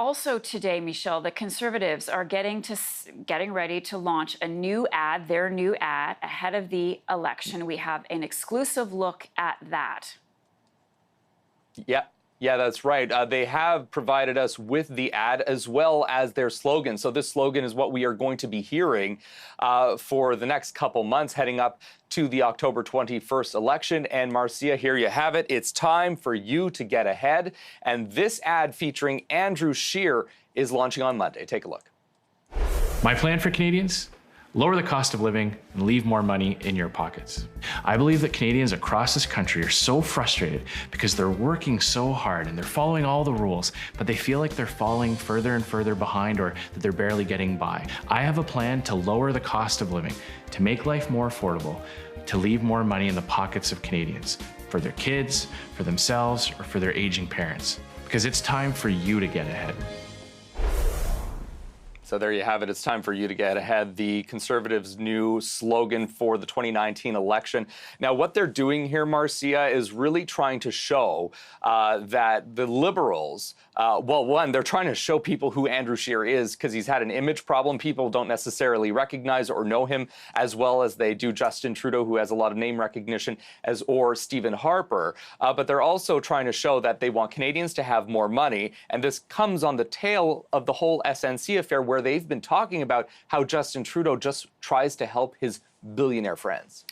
Also today, Michelle, the Conservatives are getting ready to launch a new ad, their new ad, ahead of the election. We have an exclusive look at that. Yeah. Yeah, that's right. They have provided us with the ad as well as their slogan. So this slogan is what we are going to be hearing for the next couple months heading up to the October 21st election. And Marcia, here you have it. It's time for you to get ahead. And this ad featuring Andrew Scheer is launching on Monday. Take a look. My plan for Canadians? Lower the cost of living and leave more money in your pockets. I believe that Canadians across this country are so frustrated because they're working so hard and they're following all the rules, but they feel like they're falling further and further behind or that they're barely getting by. I have a plan to lower the cost of living, to make life more affordable, to leave more money in the pockets of Canadians, for their kids, for themselves, or for their aging parents. Because it's time for you to get ahead. So there you have it. It's time for you to get ahead. The Conservatives' new slogan for the 2019 election. Now, what they're doing here, Marcia, is really trying to show that the Liberals, well, one, they're trying to show people who Andrew Scheer is because he's had an image problem. People don't necessarily recognize or know him as well as they do Justin Trudeau, who has a lot of name recognition, or Stephen Harper. But they're also trying to show that they want Canadians to have more money. And this comes on the tail of the whole SNC affair, where they've been talking about how Justin Trudeau just tries to help his billionaire friends.